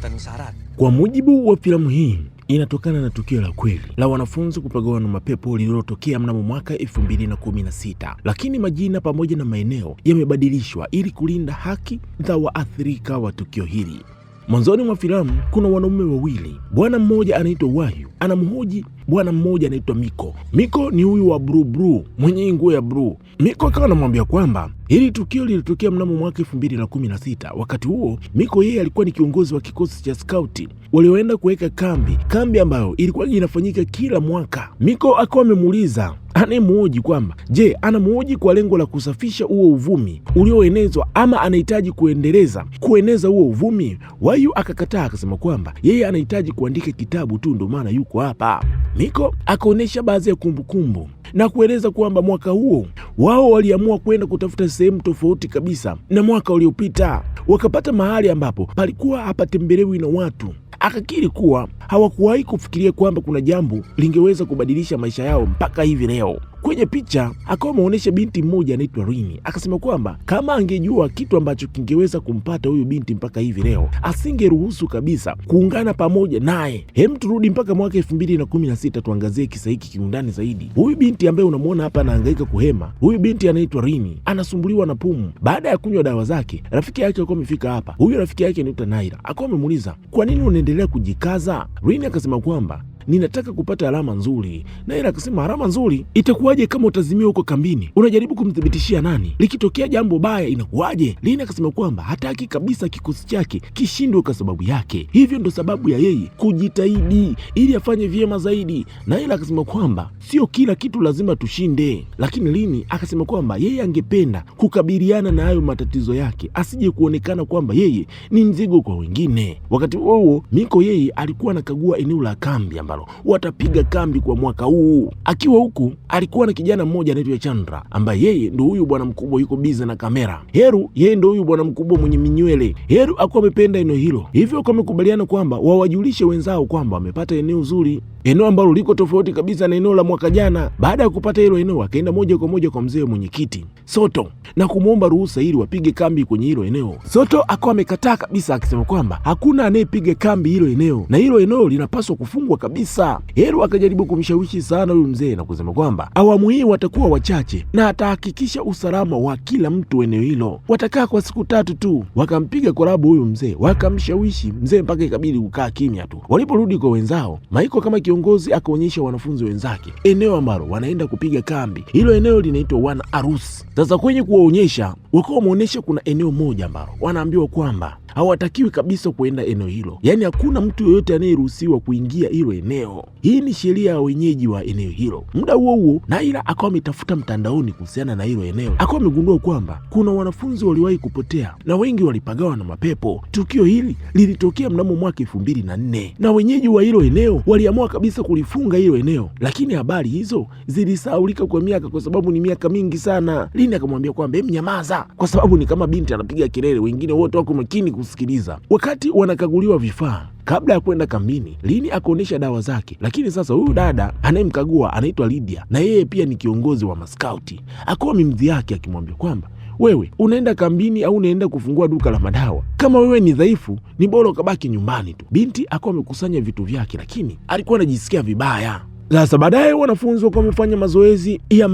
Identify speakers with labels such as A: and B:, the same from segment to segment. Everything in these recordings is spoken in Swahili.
A: memenuhi syarat.
B: Kwa mujibu wa filamu hii, inatokana na tukio la kweli la wanafunzi kupagawa na mapepo lililotokea mnamo mwaka 2016, lakini majina pamoja na maeneo yamebadilishwa ili kulinda haki za waathirika wa tukio hili. Mwanzoni mwa filamu kuna wanaume wawili, bwana mmoja anaitwa Wahyu anamhoji bwana mmoja anaitwa Miko. Miko ni huyu wa blue mwenye nguo ya blue. Miko akawa anamwambia kwamba hili tukio lilitokea mnamo mwaka 2016. Wakati huo Miko yeye alikuwa ni kiongozi wa kikosi cha skauti walioenda kuweka kambi ambayo ilikuwa inafanyika kila mwaka. Miko akawa amemuuliza anayemuoji kwamba je, anamuoji kwa lengo la kusafisha huo uvumi ulioenezwa ama anahitaji kueneza huo uvumi? Wahyu akakataa, akasema kwamba yeye anahitaji kuandika kitabu tu, ndio maana yuko hapa. Miko akaonyesha baadhi ya kumbukumbu na kueleza kwamba mwaka huo wao waliamua kwenda kutafuta sehemu tofauti kabisa na mwaka uliopita. Wakapata mahali ambapo palikuwa hapatembelewi na watu. Akakiri kuwa hawakuwahi kufikiria kwamba kuna jambo lingeweza kubadilisha maisha yao mpaka hivi leo. Kwenye picha akawa ameonyesha binti mmoja anaitwa Rini. Akasema kwamba kama angejua kitu ambacho kingeweza kumpata huyu binti mpaka hivi leo, asingeruhusu kabisa kuungana pamoja naye. Hem, turudi mpaka mwaka 2016 tuangazie kisa hiki kiundani zaidi. Huyu binti ambaye unamwona hapa anahangaika kuhema, huyu binti anaitwa Rini, anasumbuliwa na pumu. Baada ya kunywa dawa zake, rafiki yake alikuwa amefika hapa. Huyu rafiki yake anaitwa Naira. Akawa amemuuliza, "Kwa nini unaendelea kujikaza?" Rini akasema kwamba ninataka kupata alama nzuri. Naira akasema, alama nzuri itakuwaje kama utazimia huko kambini? Unajaribu kumthibitishia nani? Likitokea jambo baya inakuwaje? Lina akasema kwamba hataki kabisa kikosi chake kishindwe kwa sababu yake, hivyo ndo sababu ya yeye kujitahidi ili afanye vyema zaidi. Naira akasema kwamba sio kila kitu lazima tushinde, lakini Lini akasema kwamba yeye angependa kukabiliana na hayo matatizo yake, asije kuonekana kwamba yeye ni mzigo kwa wengine. Wakati huo Miko yeye alikuwa anakagua eneo la kambi watapiga kambi kwa mwaka huu. Akiwa huku alikuwa na kijana mmoja anaitwa Chandra, ambaye yeye ndo huyu bwana mkubwa yuko bize na kamera. Heru yeye ndo huyu bwana mkubwa mwenye minywele. Heru akuwa amependa eneo hilo, hivyo kwa wamekubaliana kwamba wawajulishe wenzao kwamba wamepata eneo zuri, eneo ambalo liko tofauti kabisa na eneo la mwaka jana. Baada ya kupata hilo eneo, akaenda moja kwa moja kwa mzee mwenyekiti Soto na kumwomba ruhusa ili wapige kambi kwenye hilo eneo. Soto akawa amekataa kabisa, akisema kwamba hakuna anayepiga kambi hilo eneo na hilo eneo linapaswa kufungwa kabisa. Heru akajaribu kumshawishi sana huyu mzee na kusema kwamba awamu hii watakuwa wachache na atahakikisha usalama wa kila mtu eneo hilo. Watakaa kwa siku 3 tu. Wakampiga korabu huyu mzee, wakamshawishi mzee mpaka ikabidi kukaa kimya tu. Waliporudi kwa wenzao, Maiko kama kiongozi akaonyesha wanafunzi wenzake eneo ambalo wanaenda kupiga kambi. Hilo eneo linaitwa Wana Arusi. Sasa kwenye kuwaonyesha, wakawa wameonyesha kuna eneo moja ambalo wanaambiwa kwamba hawatakiwi kabisa kuenda eneo hilo, yaani hakuna mtu yoyote anayeruhusiwa kuingia hilo eneo. Hii ni sheria ya wenyeji wa eneo hilo. Muda huo huo Naira akawa ametafuta mtandaoni kuhusiana na hilo eneo, akawa amegundua kwamba kuna wanafunzi waliwahi kupotea na wengi walipagawa na mapepo. Tukio hili lilitokea mnamo mwaka 2004 na wenyeji wa hilo eneo waliamua kabisa kulifunga hilo eneo, lakini habari hizo zilisahaulika kwa miaka, kwa sababu ni miaka mingi sana. Lini akamwambia kwamba mnyamaza, kwa sababu ni kama binti anapiga kelele, wengine wote wako makini kusikiliza. Wakati wanakaguliwa vifaa kabla ya kwenda kambini, Lini akaonyesha dawa zake, lakini sasa huyu dada anayemkagua anaitwa Lydia na yeye pia ni kiongozi wa maskauti. Akawa mimdhi yake akimwambia kwamba wewe unaenda kambini au unaenda kufungua duka la madawa? Kama wewe ni dhaifu, ni bora ukabaki nyumbani tu. Binti akawa amekusanya vitu vyake, lakini alikuwa anajisikia vibaya. Sasa baadaye wanafunzi wakawa wamefanya mazoezi ya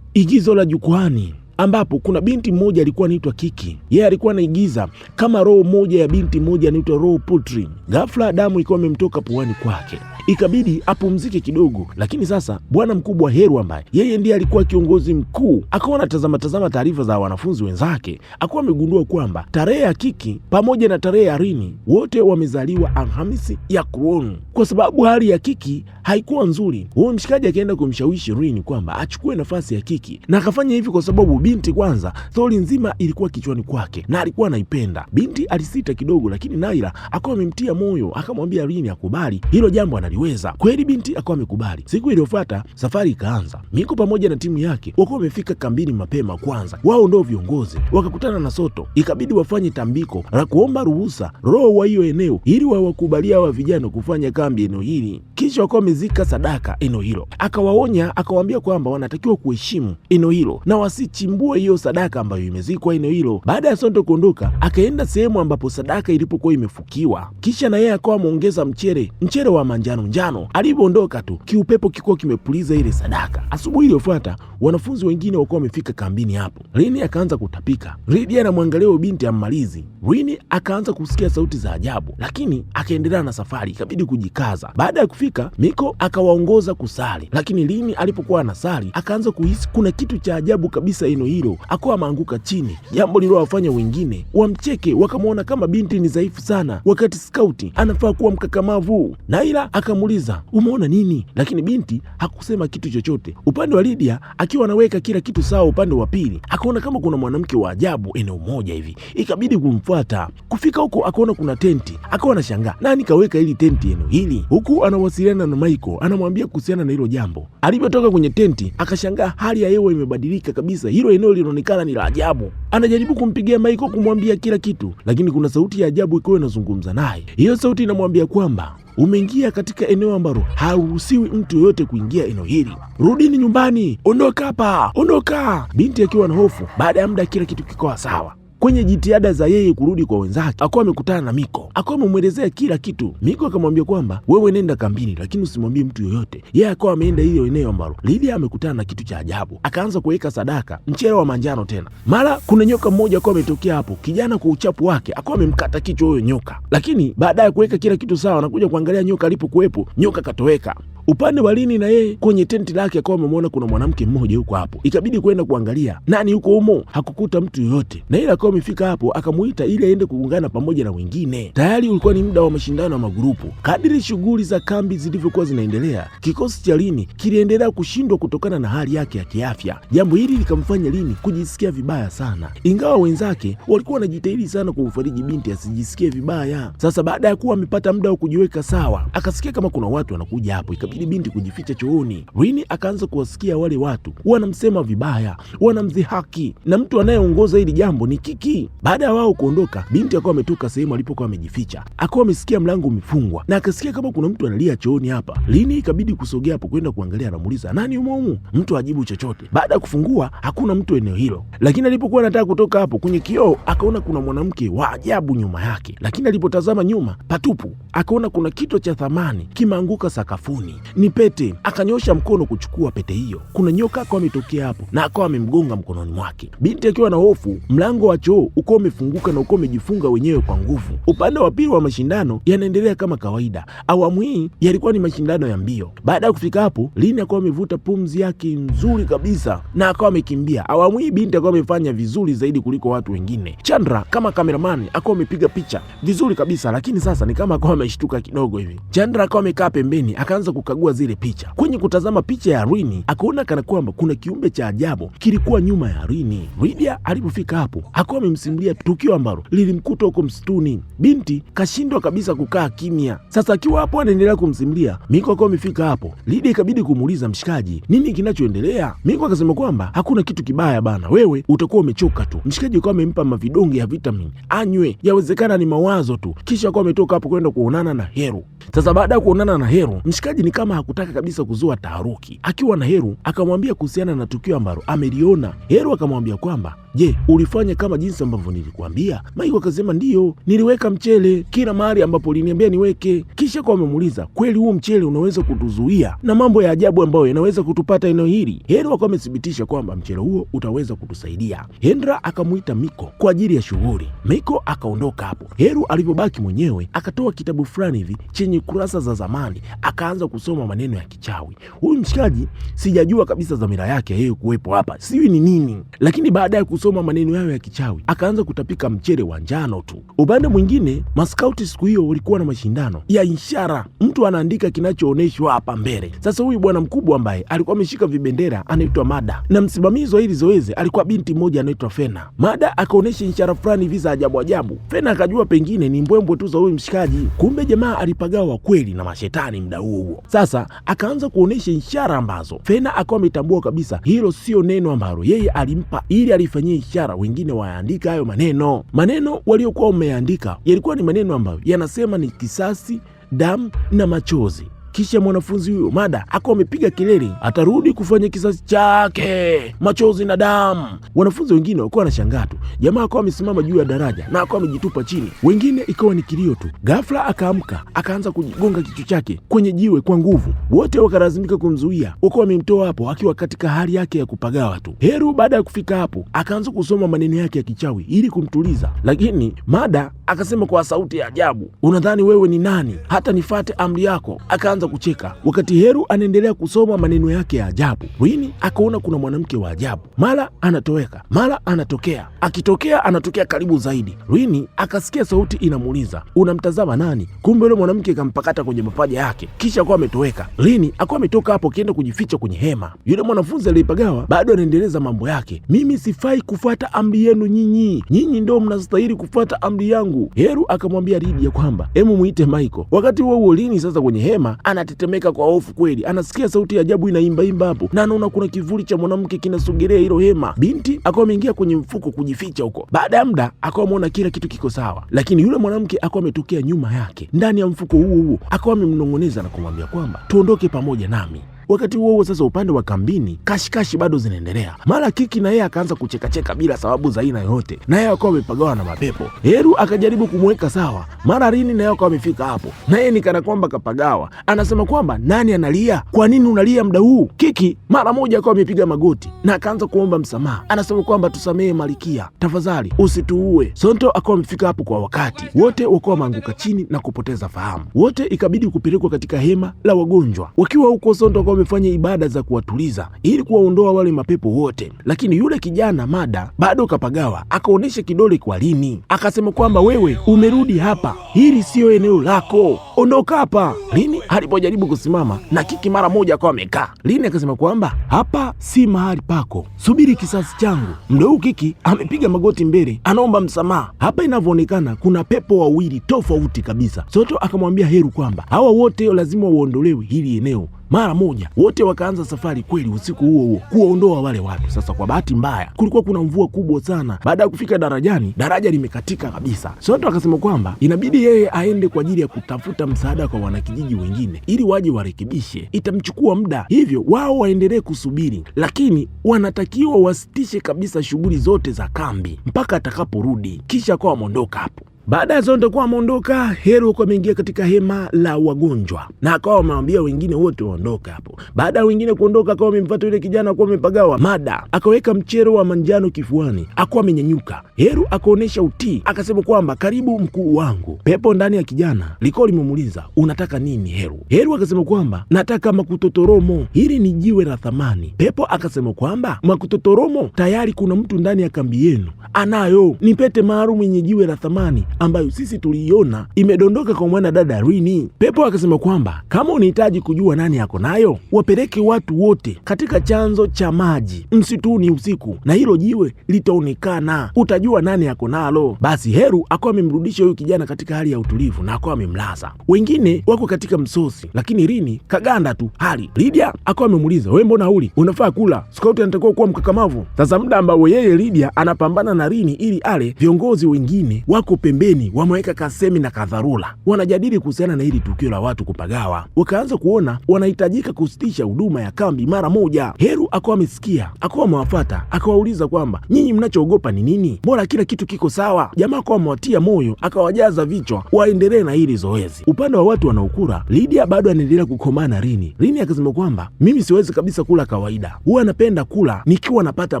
B: igizo la jukwani, ambapo kuna binti mmoja alikuwa anaitwa Kiki. Yeye alikuwa anaigiza kama roho moja ya binti moja anaitwa Roho Putri. Ghafla damu ikawa imemtoka puani kwake, ikabidi apumzike kidogo. Lakini sasa bwana mkubwa Heru, ambaye yeye ndiye alikuwa kiongozi mkuu, akawa anatazama taarifa za wanafunzi wenzake. Akawa amegundua kwamba tarehe ya Kiki pamoja na tarehe ya Rini wote wamezaliwa Alhamisi ya Kuroni. Kwa sababu hali ya Kiki haikuwa nzuri, huyo mshikaji akaenda kumshawishi Rini kwamba achukue nafasi ya Kiki, na akafanya hivi kwa sababu binti kwanza thori nzima ilikuwa kichwani kwake na alikuwa anaipenda. Binti alisita kidogo, lakini Naira akawa amemtia moyo, akamwambia Rini akubali hilo jambo analiweza. Kweli binti akawa amekubali. Siku iliyofuata safari ikaanza. Miko pamoja na timu yake wakawa wamefika kambini mapema. Kwanza wao ndio viongozi, wakakutana na Soto, ikabidi wafanye tambiko la kuomba ruhusa roho wa hiyo eneo ili wawakubalia hawa vijana kufanya kambi eneo hili. Kisha wakawa wamezika sadaka eneo hilo. Akawaonya, akawaambia kwamba wanatakiwa kuheshimu eneo hilo na wasichimbu kutambua hiyo sadaka ambayo imezikwa eneo hilo. Baada ya Sonto kuondoka, akaenda sehemu ambapo sadaka ilipokuwa imefukiwa, kisha na yeye akawa ameongeza mchele wa manjano njano. Alipoondoka tu, kiupepo kikuwa kimepuliza ile sadaka. Asubuhi iliyofuata, wanafunzi wengine walikuwa wamefika kambini hapo. Rini akaanza kutapika. Lydia anamwangalia binti ammalizi. Rini akaanza kusikia sauti za ajabu, lakini akaendelea na safari, ikabidi kujikaza. Baada ya kufika, Miko akawaongoza kusali, lakini Rini alipokuwa anasali akaanza kuhisi kuna kitu cha ajabu kabisa eneo hilo. Akawa ameanguka chini, jambo lililowafanya wengine wamcheke, wakamwona kama binti ni dhaifu sana, wakati skauti anafaa kuwa mkakamavu. Naila akamuuliza, umeona nini? Lakini binti hakusema kitu chochote. Upande wa Lydia akiwa anaweka kila kitu sawa, upande wa pili akaona kama kuna mwanamke wa ajabu eneo moja hivi, ikabidi kumfuata. Kufika huko akaona kuna tenti, akawa anashangaa nani kaweka hili tenti eneo hili, huku anawasiliana na Michael, anamwambia kuhusiana na hilo jambo. Alipotoka kwenye tenti akashangaa hali ya hewa imebadilika kabisa, hilo eneo linaonekana ni la ajabu. Anajaribu kumpigia Michael kumwambia kila kitu, lakini kuna sauti ya ajabu ikiwa inazungumza naye. Hiyo sauti inamwambia kwamba umeingia katika eneo ambalo haruhusiwi mtu yoyote kuingia eneo hili. Rudini nyumbani, ondoka hapa, ondoka. Binti akiwa na hofu. Baada ya muda kila kitu kikawa sawa. Kwenye jitihada za yeye kurudi kwa wenzake, akawa amekutana na Miko, akawa amemwelezea kila kitu. Miko akamwambia kwamba wewe nenda kambini, lakini usimwambie mtu yoyote. Yeye akawa ameenda hiyo eneo ambalo Lydia amekutana na kitu cha ajabu, akaanza kuweka sadaka, mchele wa manjano tena. Mara kuna nyoka mmoja akawa ametokea hapo, kijana kwa uchapu wake akawa amemkata kichwa huyo nyoka, lakini baada ya kuweka kila kitu sawa, anakuja kuangalia nyoka alipokuwepo, nyoka katoweka. Upande wa Lini na yeye kwenye tenti lake akawa amemwona kuna mwanamke mmoja huko hapo, ikabidi kwenda kuangalia nani huko humo. Hakukuta mtu yoyote, na ile akawa amefika hapo akamuita ili aende kuungana pamoja na wengine. Tayari ulikuwa ni muda wa mashindano ya magurupu. Kadiri shughuli za kambi zilivyokuwa zinaendelea, kikosi cha Lini kiliendelea kushindwa kutokana na hali yake ya kiafya. Jambo hili likamfanya Lini kujisikia vibaya sana, ingawa wenzake walikuwa wanajitahidi sana kumfariji binti asijisikie vibaya. Sasa baada ya kuwa amepata muda wa kujiweka sawa, akasikia kama kuna watu wanakuja hapo, ikabidi binti kujificha chooni. Lini akaanza kuwasikia wale watu wanamsema vibaya, wanamdhihaki, na mtu anayeongoza hili jambo ni Kiki. Baada ya wao kuondoka, binti akawa ametoka sehemu alipokuwa amejificha, akawa amesikia mlango umefungwa na akasikia kama kuna mtu analia chooni hapa. Lini ikabidi kusogea hapo kwenda kuangalia, anamuuliza nani humo humo, mtu ajibu chochote. Baada ya kufungua hakuna mtu eneo hilo, lakini alipokuwa anataka kutoka hapo, kwenye kioo akaona kuna mwanamke wa ajabu nyuma yake, lakini alipotazama nyuma patupu, akaona kuna kitu cha thamani kimeanguka sakafuni, ni pete. Akanyosha mkono kuchukua pete hiyo, kuna nyoka akawa ametokea hapo na akawa amemgonga mkononi mwake. Binti akiwa na hofu, mlango wa choo uko umefunguka na uko umejifunga wenyewe kwa nguvu. Upande wa pili wa mashindano yanaendelea kama kawaida. Awamu hii yalikuwa ni mashindano ya mbio. Baada ya kufika hapo, Lini akawa amevuta pumzi yake nzuri kabisa na akawa amekimbia. Awamu hii binti akawa amefanya vizuri zaidi kuliko watu wengine. Chandra kama kameramani akawa amepiga picha vizuri kabisa, lakini sasa ni kama akawa ameshtuka kidogo hivi. Chandra akawa amekaa pembeni akaanza kukagua zile picha. Kwenye kutazama picha ya Rini akaona kana kwamba kuna kiumbe cha ajabu kilikuwa nyuma ya Rini. Lydia alipofika hapo akawa amemsimulia tukio ambalo lilimkuta huko msituni. Binti kashindwa kabisa kukaa kimya. Sasa akiwa hapo anaendelea kumsimulia, Miko akawa amefika hapo. Lydia ikabidi kumuuliza mshikaji, nini kinachoendelea? Miko akasema kwamba hakuna kitu kibaya bana, wewe utakuwa umechoka tu. Mshikaji akawa amempa mavidonge ya vitamini anywe, yawezekana ni mawazo tu. Kisha akawa ametoka hapo kwenda kuonana na Heru. Sasa baada ya kuonana na Heru, mshikaji ni kama hakutaka kabisa kuzua taharuki. Akiwa na Heru akamwambia kuhusiana na tukio ambalo ameliona. Heru akamwambia kwamba, je, ulifanya kama jinsi ambavyo nilikuambia? Maiko akasema ndiyo, niliweka mchele kila mahali ambapo uliniambia niweke. Kisha kwa amemuuliza, kweli huu mchele unaweza kutuzuia na mambo ya ajabu ambayo yanaweza kutupata eneo hili? Heru akawa amethibitisha kwamba mchele huo utaweza kutusaidia. Hendra akamuita Miko kwa ajili ya shughuli. Miko akaondoka hapo. Heru alipobaki mwenyewe akatoa kitabu fulani hivi chenye kurasa za zamani, akaanza kusoma maneno ya kichawi. Huyu mshikaji sijajua kabisa dhamira yake yeye kuwepo hapa, sijui ni nini, lakini baada ya kusoma maneno yao ya kichawi akaanza kutapika mchele wa njano tu. Upande mwingine, maskauti siku hiyo walikuwa na mashindano ya ishara, mtu anaandika kinachoonyeshwa hapa mbele. Sasa huyu bwana mkubwa ambaye alikuwa ameshika vibendera anaitwa Mada, na msimamizi wa hili zoezi alikuwa binti mmoja anaitwa Fena. Mada akaonyesha ishara fulani hivi za ajabu ajabu. Fena akajua pengine ni mbwembwe tu za huyu mshikaji, kumbe jamaa alipagawa kweli na mashetani muda huo. Sasa akaanza kuonyesha ishara ambazo Fena akawa ametambua kabisa hilo sio neno ambalo yeye alimpa ili alifanyia ishara wengine waandika hayo maneno. Maneno waliokuwa wameandika yalikuwa ni maneno ambayo yanasema ni kisasi, damu na machozi. Kisha mwanafunzi huyo Mada akawa amepiga kelele, atarudi kufanya kisasi chake, machozi na damu. Wanafunzi wengine walikuwa wanashangaa tu. Jamaa akawa amesimama juu ya daraja na akawa amejitupa chini, wengine ikawa ni kilio tu. Ghafla akaamka, akaanza kujigonga kichwa chake kwenye jiwe kwa nguvu. Wote wakalazimika kumzuia, wakawa wamemtoa hapo akiwa katika hali yake ya kupagawa tu. Heru baada ya kufika hapo akaanza kusoma maneno yake ya kichawi ili kumtuliza, lakini Mada akasema kwa sauti ya ajabu, unadhani wewe ni nani hata nifate amri yako? Akaanza kucheka. Wakati Heru anaendelea kusoma maneno yake ya ajabu, Rini akaona kuna mwanamke wa ajabu, mara anatoweka mara anatokea, akitokea anatokea karibu zaidi. Rini akasikia sauti inamuuliza, unamtazama nani? Kumbe yule mwanamke kampakata kwenye mapaja yake, kisha akawa ametoweka. Rini akawa ametoka hapo akienda kujificha kwenye hema. Yule mwanafunzi aliyepagawa bado anaendeleza mambo yake, mimi sifai kufuata amri yenu nyinyi ndio mnastahili kufuata amri yangu. Heru akamwambia Lydia kwamba hemu muite Michael. Wakati huo Rini sasa kwenye hema anatetemeka kwa hofu kweli, anasikia sauti ya ajabu inaimba hapo na anaona kuna kivuli cha mwanamke kinasogelea hilo hema. Binti akawa ameingia kwenye mfuko kujificha huko. Baada ya muda akawa ameona kila kitu kiko sawa, lakini yule mwanamke akawa ametokea nyuma yake ndani ya mfuko huo, akawa amemnong'oneza na kumwambia kwamba tuondoke pamoja nami. Wakati huo sasa upande wa kambini kashikashi bado zinaendelea. Mara Kiki na yeye akaanza kuchekacheka bila sababu za aina yoyote, na yeye akawa amepagawa na mapepo. Heru akajaribu kumweka sawa, mara Rini na yeye akawa amefika hapo, na yeye ni kana kwamba kapagawa. Anasema kwamba nani analia? Kwa nini unalia muda huu? Kiki mara moja akawa amepiga magoti na akaanza kuomba msamaha. Anasema kwamba tusamehe Malikia, tafadhali usituue. Sonto akawa amefika hapo kwa wakati. Wote wakawa wameanguka chini na kupoteza fahamu. Wote ikabidi kupelekwa katika hema la wagonjwa. Wakiwa huko Sonto akawa amefanya ibada za kuwatuliza ili kuwaondoa wale mapepo wote, lakini yule kijana Mada bado kapagawa. Akaonesha kidole kwa Rini akasema kwamba wewe umerudi hapa, hili siyo eneo lako, ondoka hapa. Rini alipojaribu kusimama na Kiki mara moja akawa amekaa. Rini akasema kwamba hapa si mahali pako, subiri kisasi changu. Muda huu Kiki amepiga magoti mbele, anaomba msamaha. Hapa inavyoonekana kuna pepo wawili tofauti kabisa. Soto akamwambia Heru kwamba hawa wote lazima uondolewe hili eneo mara moja. Wote wakaanza safari kweli usiku huo kuwaondoa wale watu. Sasa kwa bahati mbaya kulikuwa kuna mvua kubwa sana. Baada ya kufika darajani, daraja limekatika kabisa. Soto akasema kwamba inabidi yeye aende kwa ajili ya kutafuta msaada kwa wanakijiji wengine ili waje warekebishe. Itamchukua muda, hivyo wao waendelee kusubiri, lakini wanatakiwa wasitishe kabisa shughuli zote za kambi mpaka atakaporudi. Kisha akawa ameondoka hapo. Baada ya Sonto kuwa ameondoka, Heru akawa ameingia katika hema la wagonjwa na akawa amewambia wengine wote waondoka hapo. Baada ya wengine kuondoka, akawa amemfuata yule kijana akawa amepagawa. Mada akaweka mchero wa manjano kifuani, akawa amenyanyuka. Heru akaonesha utii, akasema kwamba karibu mkuu wangu. Pepo ndani ya kijana liko limemuuliza unataka nini Heru? Heru akasema kwamba nataka makutotoromo, hili ni jiwe la thamani. Pepo akasema kwamba makutotoromo tayari kuna mtu ndani ya kambi yenu anayo, ni pete maalum yenye jiwe la thamani ambayo sisi tuliiona imedondoka kwa mwana dada Rini. Pepo akasema kwamba kama unahitaji kujua nani yako nayo, wapeleke watu wote katika chanzo cha maji msituni usiku, na hilo jiwe litaonekana, utajua nani yako nalo. Basi Heru akawa amemrudisha huyu kijana katika hali ya utulivu na akawa amemlaza. Wengine wako katika msosi, lakini Rini kaganda tu hali. Lydia akawa amemuuliza, wewe mbona huli? Unafaa kula, Scout anatakiwa kuwa mkakamavu. Sasa muda ambao yeye Lydia anapambana na Rini ili ale, viongozi wengine wako pembeni wameweka Kasemi na Kadharula wanajadili kuhusiana na hili tukio la watu kupagawa. Wakaanza kuona wanahitajika kusitisha huduma ya kambi mara moja. Heru akawa amesikia, akawa amewafuata, akawauliza kwamba nyinyi mnachoogopa ni nini? Bora kila kitu kiko sawa. Jamaa akawa amewatia moyo, akawajaza vichwa waendelee na hili zoezi. Upande wa watu wanaokula, Lydia bado anaendelea kukomaa na Rini. Rini akasema kwamba mimi siwezi kabisa kula kawaida, huwa napenda kula nikiwa napata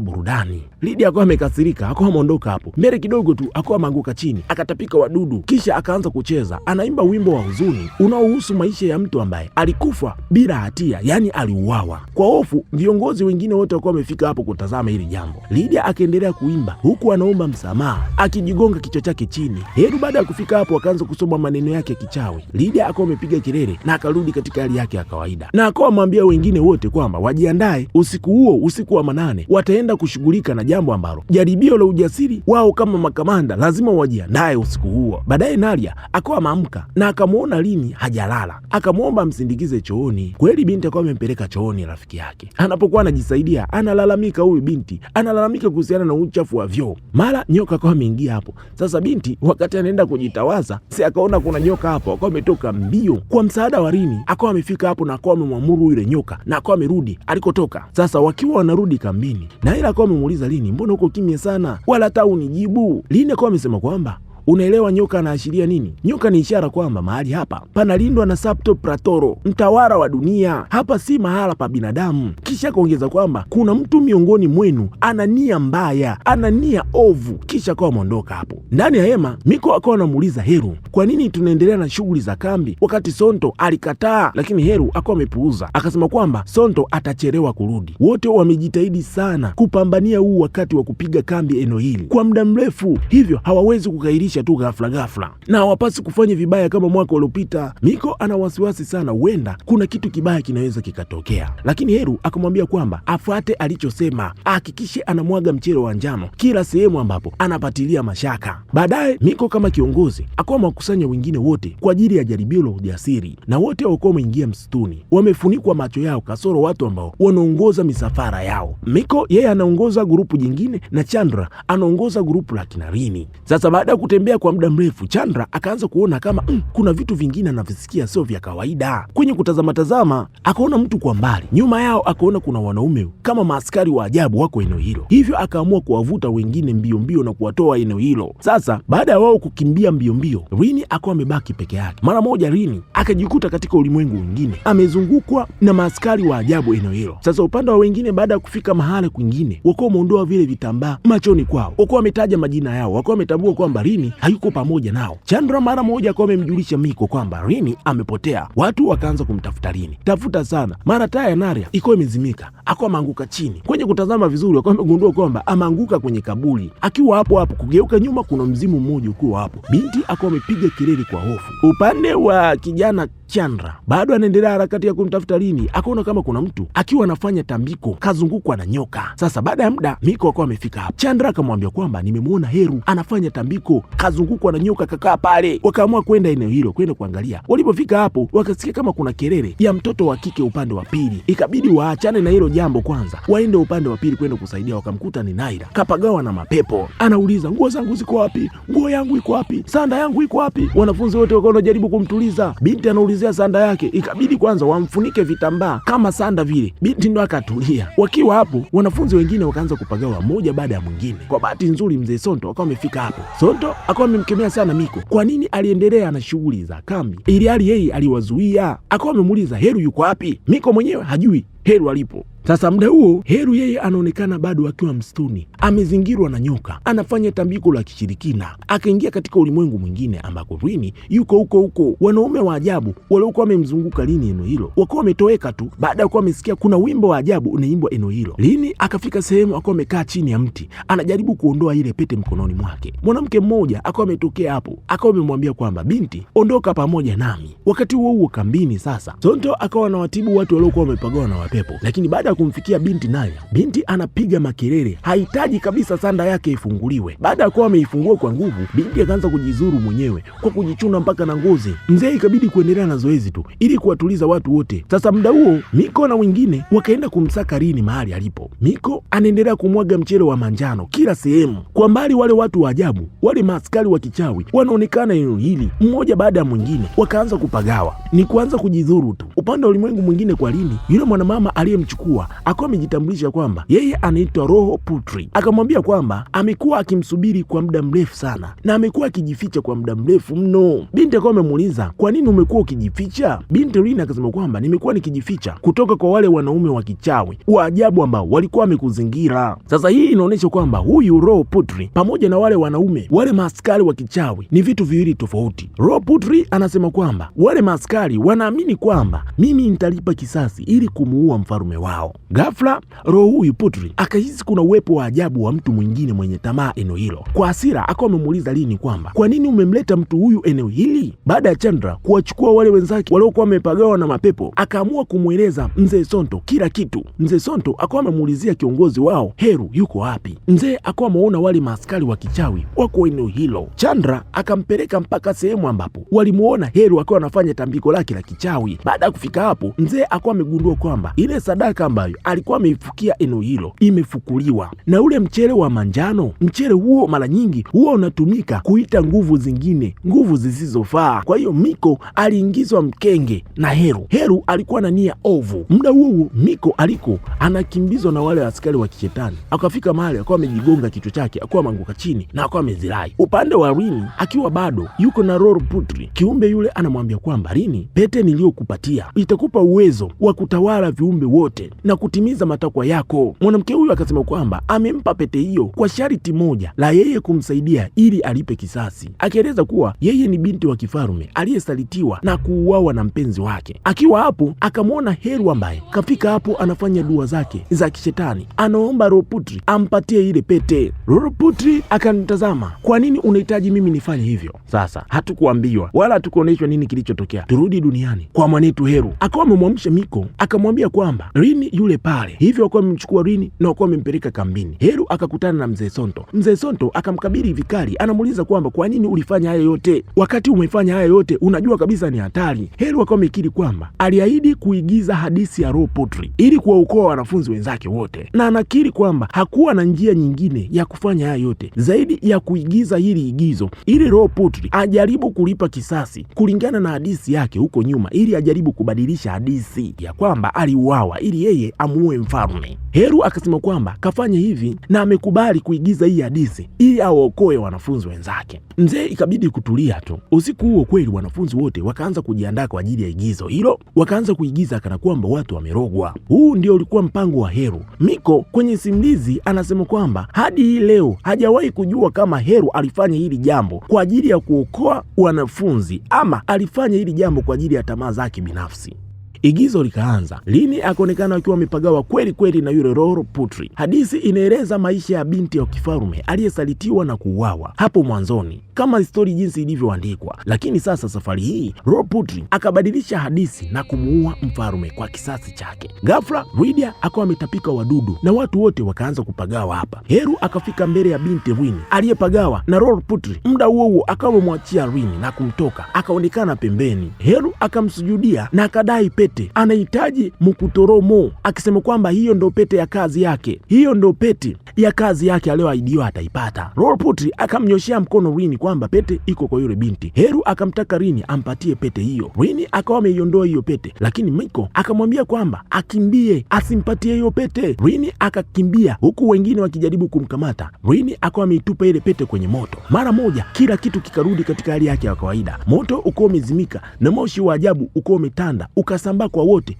B: burudani. Lydia akawa amekasirika, akawa ameondoka hapo. Mbele kidogo tu akawa ameanguka chini, akatapika wadudu, kisha akaanza kucheza. Anaimba wimbo wa huzuni unaohusu maisha ya mtu ambaye alikufa bila hatia, yani aliuawa. Kwa hofu, viongozi wengine wote walikuwa wamefika hapo kutazama hili jambo. Lydia akaendelea kuimba huku anaomba msamaha, akijigonga kichwa chake chini. Heru baada ya kufika hapo akaanza kusoma maneno yake ya kichawi. Lydia akawa amepiga kelele na akarudi katika hali yake ya kawaida, na akawa amwambia wengine wote kwamba wajiandae, usiku huo, usiku wa manane, wataenda kushughulika na jambo ambalo jaribio la ujasiri wao kama makamanda lazima wajiandae. usiku huo. Baadaye Nadia akawa ameamka na akamwona Rini hajalala, akamwomba amsindikize chooni. Kweli binti akawa amempeleka chooni rafiki yake. Anapokuwa anajisaidia analalamika, huyu binti analalamika kuhusiana na uchafu wa vyoo. Mara nyoka akawa ameingia hapo. Sasa binti wakati anaenda kujitawaza, si akaona kuna nyoka hapo, akawa ametoka mbio kwa msaada wa Rini, akawa amefika hapo na akawa amemwamuru yule nyoka na akawa amerudi alikotoka. Sasa wakiwa wanarudi kambini, Naila akawa amemuuliza Rini, mbona uko kimya sana, wala hata unijibu? Rini akawa amesema kwamba unaelewa nyoka anaashiria nini? Nyoka ni ishara kwamba mahali hapa panalindwa na Sapto Pratoro, mtawala wa dunia. Hapa si mahala pa binadamu. Kisha kaongeza kwamba kuna mtu miongoni mwenu ana nia mbaya, ana nia ovu. Kisha akawa ameondoka hapo. Ndani ya hema, Miko akawa anamuuliza Heru, kwa nini tunaendelea na shughuli za kambi wakati Sonto alikataa? Lakini Heru akawa amepuuza, akasema kwamba Sonto atachelewa kurudi. Wote wamejitahidi sana kupambania huu wakati wa kupiga kambi eneo hili kwa muda mrefu, hivyo hawawezi kukairisha tu ghafla, na hawapasi kufanya vibaya kama mwaka uliopita. Miko ana wasiwasi sana, huenda kuna kitu kibaya kinaweza kikatokea, lakini Heru akamwambia kwamba afuate alichosema, ahakikishe anamwaga mchele wa njano kila sehemu ambapo anapatilia mashaka. Baadaye Miko kama kiongozi akawa makusanya wengine wote kwa ajili ya jaribio la ujasiri, na wote walikuwa wameingia msituni, wamefunikwa macho yao kasoro watu ambao wanaongoza misafara yao. Miko yeye anaongoza grupu jingine na Chandra anaongoza grupu la kina Rini. Sasa baada ya kutembea kwa muda mrefu, Chandra akaanza kuona kama kuna vitu vingine anavisikia sio vya kawaida. Kwenye kutazama akaona mtu kwa mbali, nyuma yao akaona kuna wanaume kama maaskari wa ajabu wako eneo hilo, hivyo akaamua kuwavuta wengine mbio na kuwatoa eneo hilo. Sasa baada ya wao kukimbia mbio, Rini akawa amebaki peke yake. Mara moja Rini akajikuta katika ulimwengu mwingine, amezungukwa na maaskari wa ajabu eneo hilo. Sasa upande wa wengine, baada ya kufika mahala kwingine, wakuwa wameondoa vile vitambaa machoni kwao, wakuwa wametaja majina yao, wakuwa wametambua kwamba Rini hayuko pamoja nao. Chandra mara moja akawa amemjulisha Miko kwamba Rini amepotea. Watu wakaanza kumtafuta Rini, tafuta sana. Mara taa ya Naria ikawa imezimika, akawa ameanguka chini. Kwenye kutazama vizuri, akawa amegundua kwamba ameanguka kwenye kaburi. Akiwa hapo kugeuka nyuma, kuna mzimu mmoja ukiwa hapo. Binti akawa amepiga kelele kwa hofu. Upande wa kijana Chandra bado anaendelea harakati ya kumtafuta Rini, akaona kama kuna mtu akiwa anafanya tambiko kazungukwa na nyoka. Sasa baada ya muda Miko akawa amefika hapo. Chandra akamwambia kwamba nimemwona Heru anafanya tambiko kazungukwa na nyoka kakaa pale. Wakaamua kwenda eneo hilo kwenda kuangalia. Walipofika hapo wakasikia kama kuna kelele ya mtoto wa kike upande wa pili. Ikabidi waachane na hilo jambo kwanza, waende upande wa pili kwenda kusaidia. Wakamkuta ni Naira kapagawa na mapepo. Anauliza, nguo zangu ziko wapi? Nguo yangu iko wapi? Sanda yangu iko wapi? Wanafunzi wote wakawa wanajaribu kumtuliza. Binti anauliza sanda yake, ikabidi kwanza wamfunike vitambaa kama sanda vile. Binti ndo akatulia. Wakiwa hapo, wanafunzi wengine wakaanza kupagawa mmoja baada ya mwingine. Kwa bahati nzuri mzee Sonto akawa amefika hapo. Sonto akawa amemkemea sana Miko kwa nini aliendelea na shughuli za kambi ili hali yeye aliwazuia. Akawa amemuuliza Heru yuko wapi? Miko mwenyewe hajui Heru alipo. Sasa muda huo Heru yeye anaonekana bado akiwa msituni, amezingirwa na nyoka, anafanya tambiko la kishirikina. Akaingia katika ulimwengu mwingine ambako Rini yuko huko. Wanaume wa ajabu waliokuwa wamemzunguka Rini eneo hilo wakawa wametoweka tu baada ya kuwa wamesikia kuna wimbo wa ajabu unaimbwa eneo hilo. Rini akafika sehemu akawa amekaa chini ya mti, anajaribu kuondoa ile pete mkononi mwake. Mwanamke mmoja akawa ametokea hapo, akawa amemwambia kwamba binti, ondoka pamoja nami. Wakati huo kambini sasa Sonto akawa anawatibu watu waliokuwa wamepagawa na wapepo, lakini baada ya kumfikia binti naye, binti anapiga makelele, hahitaji kabisa sanda yake ifunguliwe. Baada ya kuwa ameifungua kwa nguvu, binti akaanza kujizuru mwenyewe kwa kujichuna mpaka na ngozi. Mzee ikabidi kuendelea na zoezi tu ili kuwatuliza watu wote. Sasa muda huo Miko na wengine wakaenda kumsaka Rini mahali alipo. Miko anaendelea kumwaga mchele wa manjano kila sehemu. Kwa mbali wale watu wa ajabu, wale maaskari wa kichawi wanaonekana eneo hili, mmoja baada ya mwingine wakaanza kupagawa, ni kuanza kujidhuru tu. Upande wa ulimwengu mwingine kwa Rini, yule mwanamama aliyemchukua akawa amejitambulisha kwamba yeye anaitwa Roho Putri. Akamwambia kwamba amekuwa akimsubiri kwa muda mrefu sana na amekuwa akijificha kwa muda mrefu mno. Binti akawa amemuuliza, kwa nini umekuwa ukijificha? Binti Rini akasema kwamba nimekuwa nikijificha kutoka kwa wale wanaume wa kichawi wa ajabu ambao walikuwa wamekuzingira. Sasa hii inaonyesha kwamba huyu Roho Putri pamoja na wale wanaume, wale maaskari wa kichawi ni vitu viwili tofauti. Roho Putri anasema kwamba wale maaskari wanaamini kwamba mimi nitalipa kisasi ili kumuua mfalme wao. Ghafla roho huyu Putri akahisi kuna uwepo wa ajabu wa mtu mwingine mwenye tamaa eneo hilo. Kwa hasira akawa amemuuliza Rini kwamba kwa nini umemleta mtu huyu eneo hili? Baada ya Chandra kuwachukua wale wenzake waliokuwa wamepagawa na mapepo, akaamua kumweleza mzee Sonto kila kitu. Mzee Sonto akawa amemuulizia kiongozi wao Heru yuko wapi. Mzee akawa ameona wale maaskari wa kichawi wako eneo hilo. Chandra akampeleka mpaka sehemu ambapo walimuona Heru akiwa anafanya tambiko lake la kichawi. Baada ya kufika hapo, mzee akawa amegundua kwamba ile sadaka ambayo alikuwa ameifukia eneo hilo imefukuliwa na ule mchele wa manjano. Mchele huo mara nyingi huwa unatumika kuita nguvu zingine, nguvu zisizofaa. Kwa hiyo Miko aliingizwa mkenge na Heru. Heru alikuwa na nia ovu. Muda huo Miko aliko anakimbizwa na wale askari wa kishetani, akafika mahali akawa amejigonga kichwa chake, akawa ameanguka chini na akawa amezirai. Upande wa Rini akiwa bado yuko na Roro Putri, kiumbe yule anamwambia kwamba Rini, pete niliyokupatia itakupa uwezo wa kutawala viumbe wote na kutimiza matakwa yako. Mwanamke huyu akasema kwamba amempa pete hiyo kwa sharti moja la yeye kumsaidia ili alipe kisasi, akieleza kuwa yeye ni binti wa kifalme aliyesalitiwa na kuuawa na mpenzi wake. Akiwa hapo akamwona Heru ambaye kafika hapo anafanya dua zake za kishetani, anaomba Roro Putri ampatie ile pete. Roro Putri akanitazama, kwa nini unahitaji mimi nifanye hivyo? Sasa hatukuambiwa wala hatukuonyeshwa nini kilichotokea. Turudi duniani kwa mwanetu Heru. Akawa amemwamsha Miko akamwambia kwamba Rini yule pale, hivyo akawa amemchukua Rini na akawa amempeleka kambini. Heru akakutana na mzee Sonto. Mzee Sonto akamkabili vikali, anamuuliza kwamba kwa nini ulifanya haya yote? Wakati umefanya haya yote unajua kabisa ni hatari. Heru akawa amekiri kwamba aliahidi kuigiza hadithi ya Roro Putri ili kuwaokoa wanafunzi wenzake wote, na anakiri kwamba hakuwa na njia nyingine ya kufanya haya yote zaidi ya kuigiza hili igizo ili Roro Putri ajaribu kulipa kisasi kulingana na hadithi yake huko nyuma, ili ajaribu kubadilisha hadithi ya kwamba aliuawa ili yeye amuue mfalme. Heru akasema kwamba kafanya hivi na amekubali kuigiza hii hadithi ili awaokoe wanafunzi wenzake. Mzee ikabidi kutulia tu. Usiku huo kweli wanafunzi wote wakaanza kujiandaa kwa ajili ya igizo hilo, wakaanza kuigiza kana kwamba watu wamerogwa. Huu ndio ulikuwa mpango wa Heru. Miko kwenye simulizi anasema kwamba hadi hii leo hajawahi kujua kama Heru alifanya hili jambo kwa ajili ya kuokoa wanafunzi ama alifanya hili jambo kwa ajili ya tamaa zake binafsi. Igizo likaanza. Rini akaonekana akiwa amepagawa kweli kweli na yule Roro Putri. Hadithi inaeleza maisha ya binti wa kifalme aliyesalitiwa na kuuawa hapo mwanzoni kama histori jinsi ilivyoandikwa, lakini sasa safari hii Roro Putri akabadilisha hadithi na kumuua mfalme kwa kisasi chake. Ghafla Rydia akawa ametapika wadudu na watu wote wakaanza kupagawa hapa. Heru akafika mbele ya binti Rini aliyepagawa na Roro Putri. Muda huo akawa amemwachia Rini na kumtoka, akaonekana pembeni. Heru akamsujudia na akadai pete anahitaji Mukutoromo, akisema kwamba hiyo ndo pete ya kazi yake, hiyo ndo pete ya kazi yake aliyoahidiwa ataipata. Roro Putri akamnyoshea mkono Rini kwamba pete iko kwa yule binti. Heru akamtaka Rini ampatie pete hiyo. Rini akawa ameiondoa hiyo pete, lakini Miko akamwambia kwamba akimbie asimpatie hiyo pete. Rini akakimbia huku wengine wakijaribu kumkamata. Rini akawa ameitupa ile pete kwenye moto. Mara moja kila kitu kikarudi katika hali yake ya kawaida. Moto uko umezimika na moshi wa ajabu uko umetanda ukasambaa kwa wote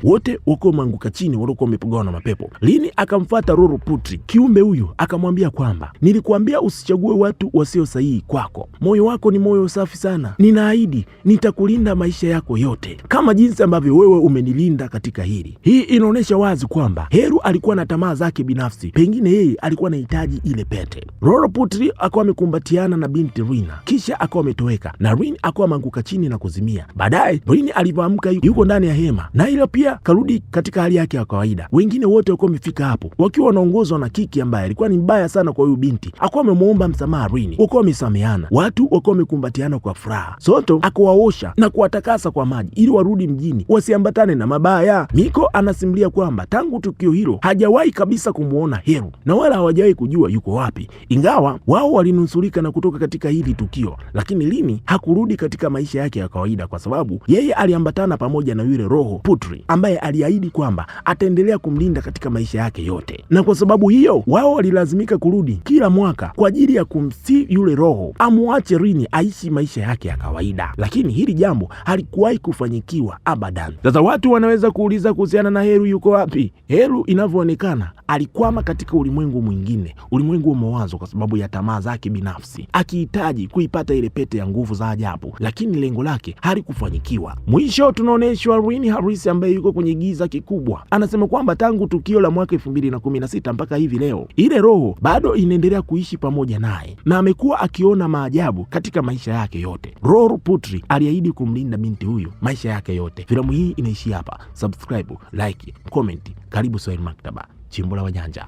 B: wako wameanguka chini, walikuwa wamepagawa na mapepo. Rini akamfuata Roro Putri. Kiumbe huyu akamwambia kwamba nilikuambia usichague watu wasio sahihi kwako, moyo wako ni moyo safi sana, ninaahidi nitakulinda maisha yako yote kama jinsi ambavyo wewe umenilinda katika hili. Hii inaonyesha wazi kwamba Heru alikuwa na tamaa zake binafsi, pengine yeye alikuwa anahitaji ile pete. Roro Putri akawa amekumbatiana na binti Rina, kisha akawa ametoweka na Rin akawa ameanguka chini na kuzimia. Baadaye Rin alivyoamka yuko ndani ya hema na ilo pia karudi katika hali yake ya kawaida. Wengine wote walikuwa wamefika hapo wakiwa wanaongozwa na Kiki ambaye alikuwa ni mbaya sana kwa huyu binti, akawa amemuomba msamaha Rini, wakuwa wamesameana, watu wakuwa wamekumbatiana kwa furaha. Sonto akawaosha na kuwatakasa kwa maji ili warudi mjini wasiambatane na mabaya. Miko anasimulia kwamba tangu tukio hilo hajawahi kabisa kumuona Heru na wala hawajawahi kujua yuko wapi, ingawa wao walinusurika na kutoka katika hili tukio, lakini Rini hakurudi katika maisha yake ya kawaida kwa sababu yeye aliambatana pamoja na yule Roro Putri ambaye aliahidi kwamba ataendelea kumlinda katika maisha yake yote, na kwa sababu hiyo wao walilazimika kurudi kila mwaka kwa ajili ya kumsi yule roho amuache Rini aishi maisha yake ya kawaida, lakini hili jambo halikuwahi kufanyikiwa abadan. Sasa watu wanaweza kuuliza kuhusiana na Heru yuko wapi? Heru inavyoonekana alikwama katika ulimwengu mwingine, ulimwengu wa mawazo, kwa sababu ya tamaa zake binafsi, akihitaji kuipata ile pete ya nguvu za ajabu, lakini lengo lake halikufanyikiwa. Mwisho tunaonyeshwa Rini Reese ambaye yuko kwenye giza kikubwa. Anasema kwamba tangu tukio la mwaka 2016 mpaka hivi leo, ile roho bado inaendelea kuishi pamoja naye na amekuwa akiona maajabu katika maisha yake yote. Ror Putri aliahidi kumlinda binti huyu maisha yake yote. Filamu hii inaishia hapa. Subscribe, like, comment. Karibu Swahili Maktaba, chimbo la wajanja.